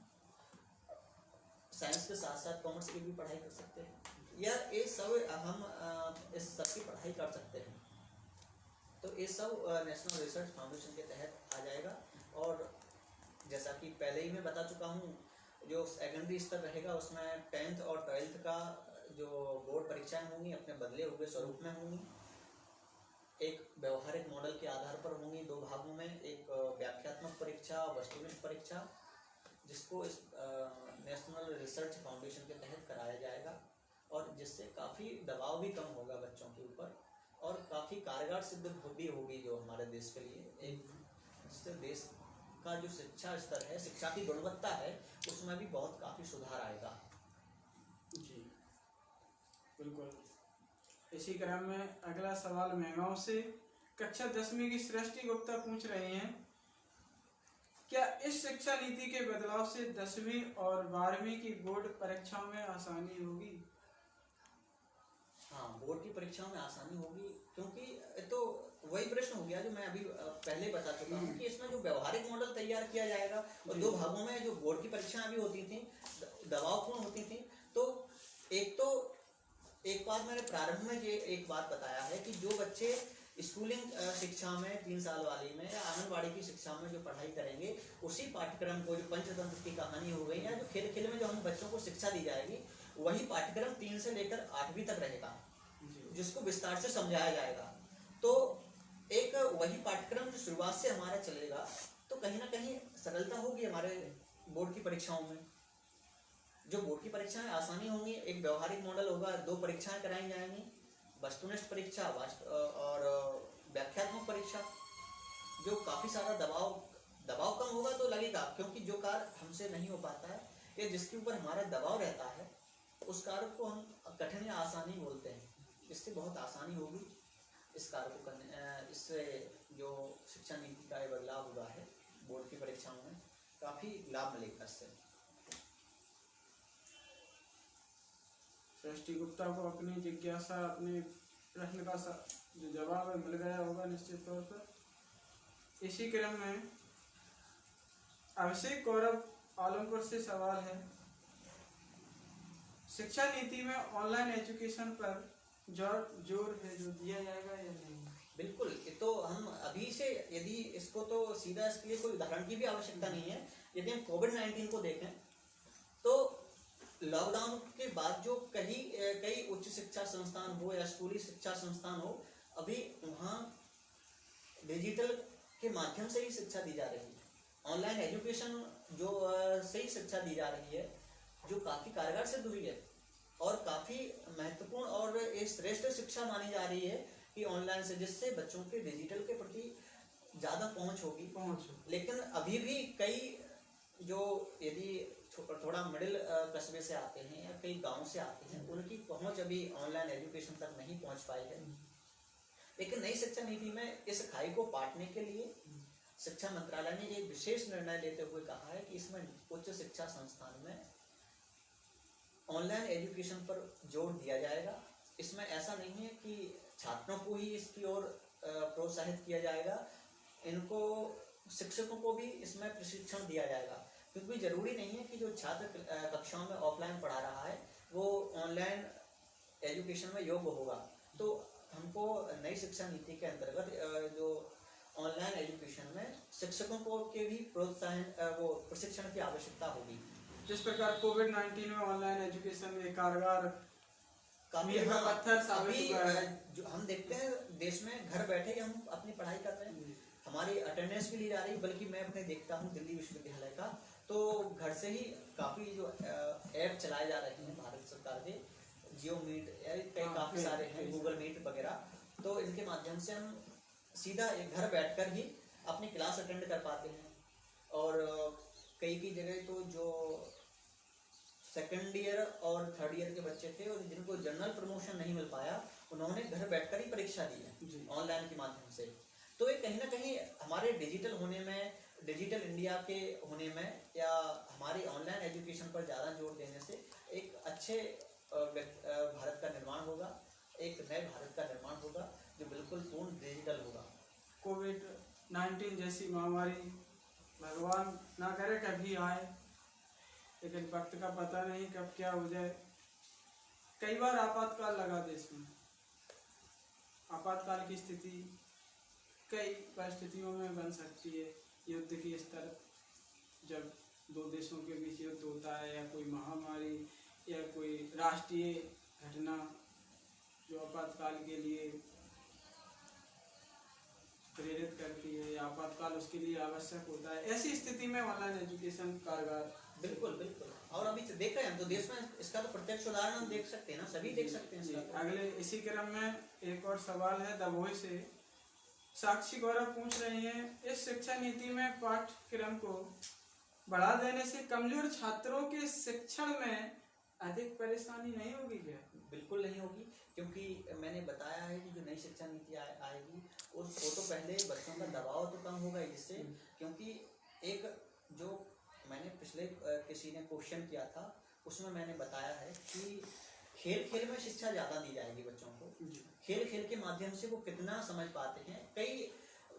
साइंस के साथ साथ कॉमर्स की भी पढ़ाई कर सकते हैं, या ये सब हम इस सब की पढ़ाई कर सकते हैं। तो ये सब नेशनल रिसर्च फाउंडेशन के तहत आ जाएगा। और जैसा कि पहले ही मैं बता चुका हूँ, जो सेकेंडरी स्तर रहेगा उसमें 10th और 12th का जो बोर्ड परीक्षाएं होंगी अपने बदले हुए स्वरूप में होंगी। एक व्यवहारिक मॉडल के आधार पर होंगी 2 भागों में, एक व्याख्यात्मक परीक्षा और वस्तुनिष्ठ परीक्षा, जिसको इस नेशनल रिसर्च फाउंडेशन के तहत कराया जाएगा। और जिससे काफ़ी दबाव भी कम होगा बच्चों के ऊपर और काफ़ी कारगर सिद्ध भी होगी जो हमारे देश के लिए। एक जिससे देश का जो शिक्षा स्तर है, शिक्षा की गुणवत्ता है, उसमें भी बहुत काफ़ी सुधार आएगा। जी बिल्कुल। इसी क्रम में अगला सवाल महंगाओं से कक्षा 10वीं की सृष्टि गुप्ता पूछ रहे हैं, क्या इस शिक्षा नीति के बदलाव से 10वीं और 12वीं की बोर्ड परीक्षाओं में आसानी होगी? हाँ, बोर्ड की परीक्षाओं में आसानी होगी, क्योंकि तो वही प्रश्न हो गया जो मैं अभी पहले बता चुका हूँ कि इसमें जो व्यवहारिक मॉडल तैयार किया जाएगा और 2 भागों में जो बोर्ड की परीक्षाएं भी होती थी दबावपूर्ण होती थी। तो एक बात मैंने प्रारंभ में ये एक बात बताया है कि जो बच्चे स्कूलिंग शिक्षा में 3 साल वाली में या आंगनबाड़ी की शिक्षा में जो पढ़ाई करेंगे, उसी पाठ्यक्रम को, जो पंचतंत्र की कहानी हो गई या जो खेल खेल में जो हम बच्चों को शिक्षा दी जाएगी, वही पाठ्यक्रम 3 से लेकर 8वीं तक रहेगा, जिसको विस्तार से समझाया जाएगा। तो एक वही पाठ्यक्रम जो शुरुआत से हमारा चलेगा, तो कहीं ना कहीं सरलता होगी हमारे बोर्ड की परीक्षाओं में। जो बोर्ड की परीक्षाएं आसानी होंगी, एक व्यवहारिक मॉडल होगा, 2 परीक्षाएं कराई जाएंगी, वस्तुनिष्ठ परीक्षा और व्याख्यात्मक परीक्षा। जो काफ़ी सारा दबाव कम होगा तो लगेगा, क्योंकि जो कार्य हमसे नहीं हो पाता है या जिसके ऊपर हमारा दबाव रहता है, उस कार्य को हम कठिन या आसानी बोलते हैं। इससे बहुत आसानी होगी इस कार्य को करने। इससे जो शिक्षा नीति का ये बदलाव हुआ है बोर्ड की परीक्षाओं में, काफ़ी लाभ मिलेगा इससे। सृष्टि गुप्ता को अपनी जिज्ञासा, अपने प्रश्न का जो जवाब है मिल गया होगा निश्चित तौर पर। इसी क्रम में अभिषेक गौरव आलमपुर से सवाल है, शिक्षा नीति में ऑनलाइन एजुकेशन पर जोर है जो दिया जाएगा या नहीं? बिल्कुल, ये तो हम अभी से, यदि इसको तो सीधा इसके लिए कोई उदाहरण की भी आवश्यकता नहीं है। यदि हम कोविड-19 को देखें तो लॉकडाउन के बाद जो कई उच्च शिक्षा संस्थान हो या स्कूली शिक्षा संस्थान हो, अभी वहाँ डिजिटल के माध्यम से ही शिक्षा दी जा रही है। ऑनलाइन एजुकेशन जो सही शिक्षा दी जा रही है, जो काफ़ी कारगर सिद्ध हुई है और काफ़ी महत्वपूर्ण और एक श्रेष्ठ शिक्षा मानी जा रही है कि ऑनलाइन से, जिससे बच्चों के डिजिटल के प्रति ज़्यादा पहुँच होगी। लेकिन अभी भी कई जो यदि थोड़ा मिडिल कस्बे से आते हैं या कई गांव से आते हैं, उनकी पहुंच अभी ऑनलाइन एजुकेशन तक नहीं पहुंच पाई है। लेकिन नई शिक्षा नीति में इस खाई को पाटने के लिए शिक्षा मंत्रालय ने एक विशेष निर्णय लेते हुए कहा है कि इसमें उच्च शिक्षा संस्थान में ऑनलाइन एजुकेशन पर जोर दिया जाएगा। इसमें ऐसा नहीं है कि छात्रों को ही इसकी ओर प्रोत्साहित किया जाएगा, इनको शिक्षकों को भी इसमें प्रशिक्षण दिया जाएगा, क्योंकि जरूरी नहीं है कि जो छात्र कक्षाओं में ऑफलाइन पढ़ा रहा है वो ऑनलाइन एजुकेशन में योग्य होगा। तो हमको नई शिक्षा नीति के अंतर्गत जो ऑनलाइन एजुकेशन में शिक्षकों को के भी प्रोत्साहन वो प्रशिक्षण की आवश्यकता होगी। जिस प्रकार कोविड-19 में ऑनलाइन एजुकेशन में कारगर काफी पत्थर साबित हुआ है। जो हम देखते हैं देश में घर बैठे ही हम अपनी पढ़ाई कर रहे हैं, हमारी अटेंडेंस भी ली जा रही है। बल्कि मैं अपने देखता हूँ दिल्ली विश्वविद्यालय का, तो घर से ही काफी जो ऐप चलाए जा रहे हैं भारत सरकार के, जियो मीट काफी सारे हैं, गूगल मीट वगैरह, तो इनके माध्यम से हम सीधा घर बैठकर ही अपनी क्लास अटेंड कर पाते हैं। और कई जगह तो जो सेकेंड ईयर और थर्ड ईयर के बच्चे थे और जिनको जनरल प्रमोशन नहीं मिल पाया, उन्होंने घर बैठकर ही परीक्षा दी है ऑनलाइन के माध्यम से। तो ये कहीं ना कहीं हमारे डिजिटल होने में, डिजिटल इंडिया के होने में, या हमारी ऑनलाइन एजुकेशन पर ज़्यादा जोर देने से एक अच्छे भारत का निर्माण होगा, एक नए भारत का निर्माण होगा जो बिल्कुल पूर्ण डिजिटल होगा। कोविड-19 जैसी महामारी भगवान ना करे कभी आए, लेकिन वक्त का पता नहीं कब क्या हो जाए। कई बार आपातकाल लगा देश में। आपातकाल की स्थिति कई परिस्थितियों में बन सकती है। युद्ध की स्तर, जब दो देशों के बीच युद्ध होता है, या कोई महामारी या कोई राष्ट्रीय घटना जो आपातकाल के लिए प्रेरित करती है, या आपातकाल उसके लिए आवश्यक होता है, ऐसी स्थिति में ऑनलाइन एजुकेशन कारगर। बिल्कुल बिल्कुल। और अभी देख रहे हैं हम तो देश में इसका तो प्रत्यक्ष उदाहरण हम देख सकते हैं ना, सभी देख सकते हैं इसका। अगले इसी क्रम में एक और सवाल है दमोही से। साक्षी गौरव पूछ रही हैं, इस शिक्षा नीति में पाठ्यक्रम को बढ़ा देने से कमजोर छात्रों के शिक्षण में अधिक परेशानी नहीं होगी क्या? बिल्कुल नहीं होगी, क्योंकि मैंने बताया है कि जो नई शिक्षा नीति आएगी वो तो पहले बच्चों का दबाव तो कम होगा इससे, क्योंकि एक जो मैंने पिछले किसी ने क्वेश्चन किया था उसमें मैंने बताया है कि खेल खेल में शिक्षा ज़्यादा दी जाएगी बच्चों को। खेल खेल के माध्यम से वो कितना समझ पाते हैं। कई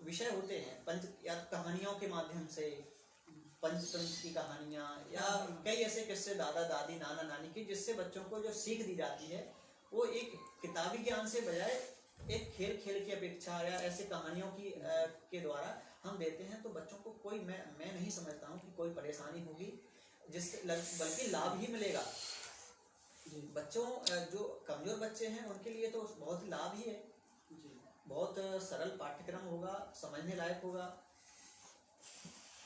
विषय होते हैं पंच या कहानियों के माध्यम से, पंचतंत्र की कहानियाँ या कई ऐसे किस्से दादा दादी नाना नानी की, जिससे बच्चों को जो सीख दी जाती है वो एक किताबी ज्ञान से बजाय एक खेल खेल की अपेक्षा या ऐसे कहानियों की के द्वारा हम देते हैं, तो बच्चों को कोई मैं नहीं समझता हूँ कि कोई परेशानी होगी, जिससे बल्कि लाभ ही मिलेगा। बच्चों जो कमजोर बच्चे हैं उनके लिए तो बहुत लाभ ही है। बहुत सरल पाठ्यक्रम होगा, समझने लायक होगा।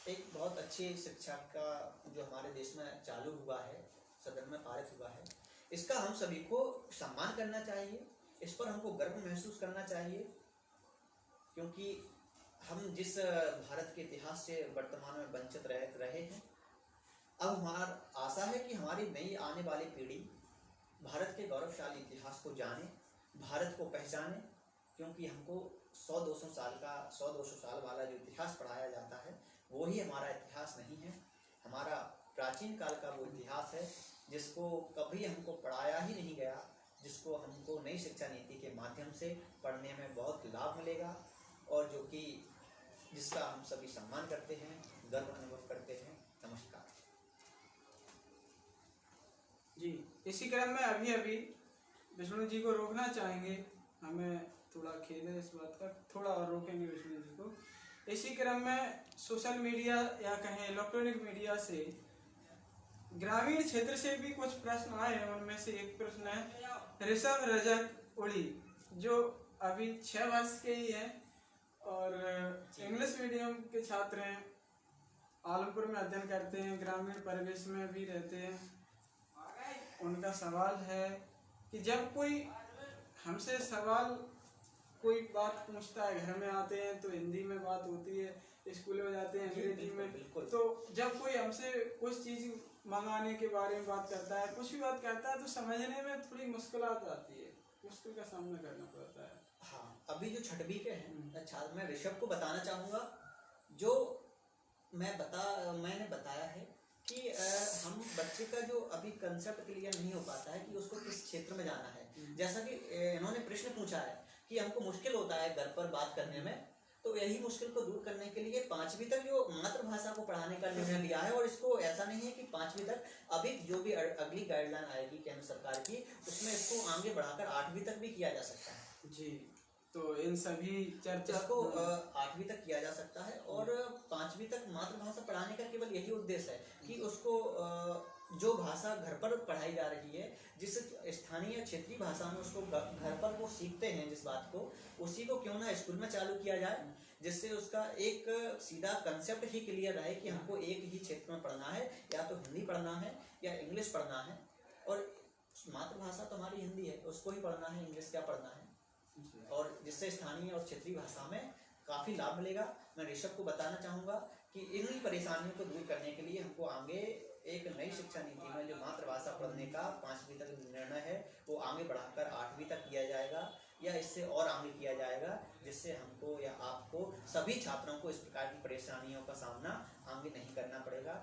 एक बहुत अच्छी शिक्षा का जो हमारे देश में चालू हुआ है, सदन में पारित हुआ है, इसका हम सभी को सम्मान करना चाहिए, इस पर हमको गर्व महसूस करना चाहिए, क्योंकि हम जिस भारत के इतिहास से वर्तमान में वंचित रहे हैं, अब हमारा आशा है कि हमारी नई आने वाली पीढ़ी भारत के गौरवशाली इतिहास को जाने, भारत को पहचाने, क्योंकि हमको 100-200 साल वाला जो इतिहास पढ़ाया जाता है वो ही हमारा इतिहास नहीं है। हमारा प्राचीन काल का वो इतिहास है जिसको कभी हमको पढ़ाया ही नहीं गया, जिसको हमको नई शिक्षा नीति के माध्यम से पढ़ने में बहुत लाभ मिलेगा, और जो कि जिसका हम सभी सम्मान करते हैं, गर्व अनुभव करते हैं। नमस्कार जी। इसी क्रम में अभी विष्णु जी को रोकना चाहेंगे, हमें थोड़ा खेद है इस बात का, थोड़ा और रोकेंगे विष्णु जी को। इसी क्रम में सोशल मीडिया या कहें इलेक्ट्रॉनिक मीडिया से ग्रामीण क्षेत्र से भी कुछ प्रश्न आए हैं। उनमें से एक प्रश्न है ऋषभ रजक उड़ी, जो अभी 6 वर्ष के ही हैं और इंग्लिश मीडियम के छात्र हैं, आलमपुर में अध्ययन करते हैं, ग्रामीण परिवेश में भी रहते हैं। उनका सवाल है कि जब कोई हमसे सवाल कोई बात पूछता है, घर में आते हैं तो हिंदी में बात होती है, स्कूल में जाते हैं अंग्रेजी में, तो जब कोई हमसे कुछ चीज़ मंगाने के बारे में बात करता है, कुछ भी बात करता है, तो समझने में थोड़ी मुश्किलात आती है। मुश्किल का सामना करना पड़ता है। हाँ, अभी जो छठवीं के हैं, अच्छा मैं ऋषभ को बताना चाहूँगा, जो मैंने बताया है कि हम बच्चे का जो अभी कंसेप्ट क्लियर नहीं हो पाता है कि उसको किस क्षेत्र में जाना है। जैसा कि इन्होंने प्रश्न पूछा है कि हमको मुश्किल होता है घर पर बात करने में, तो यही मुश्किल को दूर करने के लिए 5वीं तक जो मातृभाषा को पढ़ाने का निर्णय लिया है। और इसको ऐसा नहीं है कि 5वीं तक, अभी जो भी अगली गाइडलाइन आएगी केंद्र सरकार की, उसमें इसको आगे बढ़ाकर 8वीं तक भी किया जा सकता है जी। तो इन सभी चर्चा को 8वीं तक किया जा सकता है। और 5वीं तक मातृभाषा पढ़ाने का केवल यही उद्देश्य है कि उसको जो भाषा घर पर पढ़ाई जा रही है, जिस स्थानीय क्षेत्रीय भाषा में उसको घर पर वो सीखते हैं जिस बात को, उसी को क्यों ना स्कूल में चालू किया जाए, जिससे उसका एक सीधा कंसेप्ट ही क्लियर रहे कि हमको एक ही क्षेत्र में पढ़ना है, या तो हिंदी पढ़ना है या इंग्लिश पढ़ना है। और मातृभाषा तो हमारी हिंदी है, उसको ही पढ़ना है, इंग्लिश क्या पढ़ना है। और जिससे स्थानीय और क्षेत्रीय भाषा में काफ़ी लाभ मिलेगा। मैं ऋषभ को बताना चाहूँगा कि इन्हीं परेशानियों को दूर करने के लिए हमको आगे एक नई शिक्षा नीति में जो मातृभाषा पढ़ने का 5वीं तक निर्णय है, वो आगे बढ़ाकर 8वीं तक किया जाएगा, या इससे और आगे किया जाएगा, जिससे हमको या आपको सभी छात्रों को इस प्रकार की परेशानियों का सामना आगे नहीं करना पड़ेगा।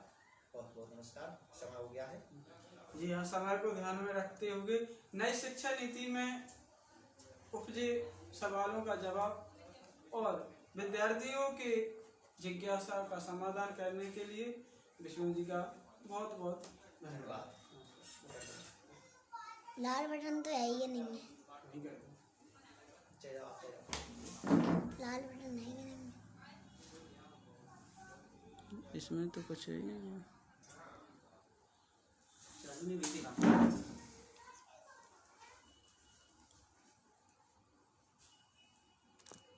बहुत बहुत नमस्कार, समय हो गया है। जी हाँ, समय को ध्यान में रखते हुए नई शिक्षा नीति में उपजे सवालों का जवाब और विद्यार्थियों के जिज्ञासा का समाधान करने के लिए विष्णु जी का बहुत बहुत धन्यवाद। लाल बटन तो है ही नहीं है, लाल बटन है ही नहीं, इसमें तो कुछ है ही नहीं। चलो नहीं